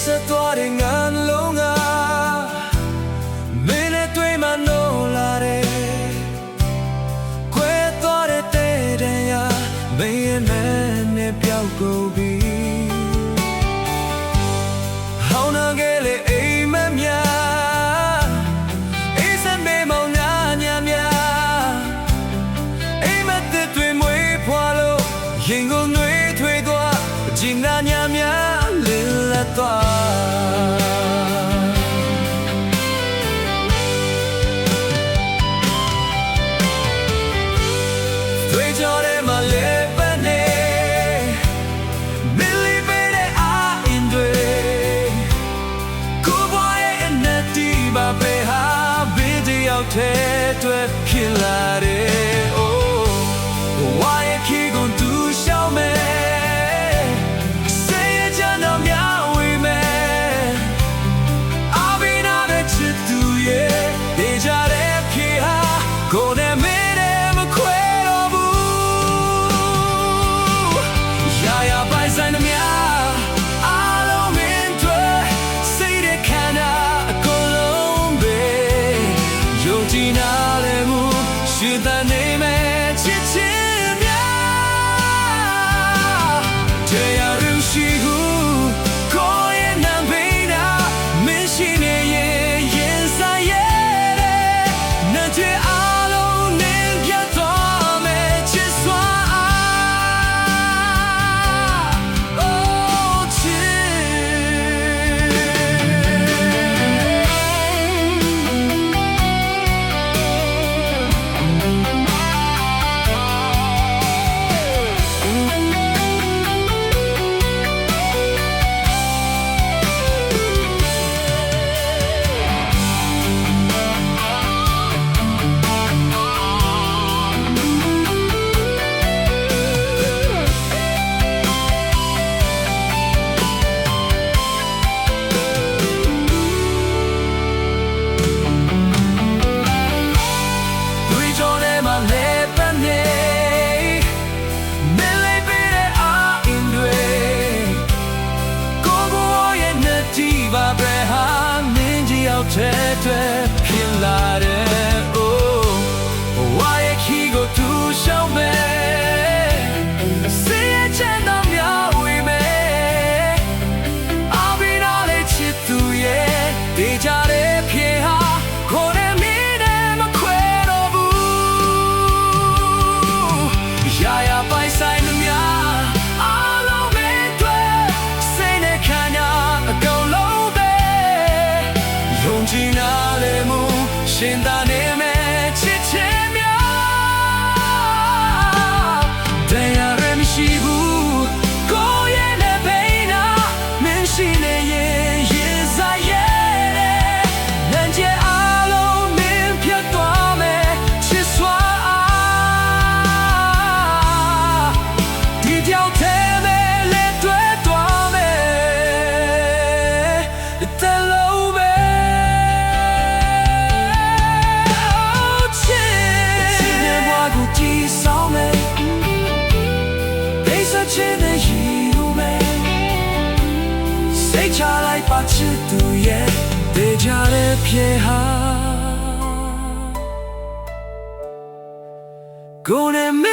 ဆက်သွားတဲ့ငါနှလုံးကမင်းနဲ့တွေ့မှနိုးလာတယ်ခွဲသွားတဲ့တဲ့တန်ရာမင်းရဲ့နဲ့ပြောက်ကုန်ပြီဟောင်းနာခဲ့လေအိမ်မများအိမ်စမေမောင်ညာညာများအိမ်မတဲ့တွေ့မွေးဖွာလို့ရင်ကုန်နှွေးထွေးသွားဂျင်းနာညာများလင်းလက်သွားထဲတွေ့ဖြစ်လာတယ်အိုးဝါရဲ့ခီကိုသူရှောင်းမယ်စေရချမ်းတော်များဝေမယ်အဘိနာပဲချစ်သူရဲ့ဒေကြတဲ့ခေဟာကိုယ်နဲ့မင်းနဲ့မခွဲတော့ဘူးရာရာပိုင်ဆိုင်တဲ့များအားလုံးမင်းတွေ့စိတ်တဲ့ခန္ဓာအကုန်လုံးပဲဒီနာလေမူရှိတဲ့နေမဲ့ချစ်ချင်းများတရားရရှိဟုကိုယ်ရဲ့နာမည်နာမင်းရှိနေရင်ဆိုင်ရဲ့နဲ့ချစ်အားလုံးနဲ့ပြတ်သွားမယ်ချစ်စွာထဲတွေ့ဖြစ်လာတယ်အိုးဝါရဲ့ခီကိုသူရှောင်းမယ်စေရချမ်းတော်များဝေမယ်အဘိနာလေးချစ်သူရဲ့ဒေကြတဲ့ခေဟာကိုယ်နဲ့မင်းနဲ့မခွဲတော့ဘူးရာရာပိုင်ဆိုင်တဲ့များအားလုံးမင်းတွေ့စိတ်နဲ့ခံရအကုန်လုံးဒီနာလေမူရှင်သာနေမဲ့ချစ်ချင်းများတရားရမရှိဘူးကိုယ်ရဲ့နဲ့ဘိနာမင်းရှိနေရင်စားရဲ့လမ်းကျအားလုံးမင်းဖြတ်သွားမယ်ချစ်စွာဒီကြောင့်ထဲမဲ့လက်တွေ့သွားမယ်တဲ့လို့ပဲချလိုက်ပါချစ်သူရဲ့ဒေကြတဲ့ပြေဟာကိုယ်နဲ့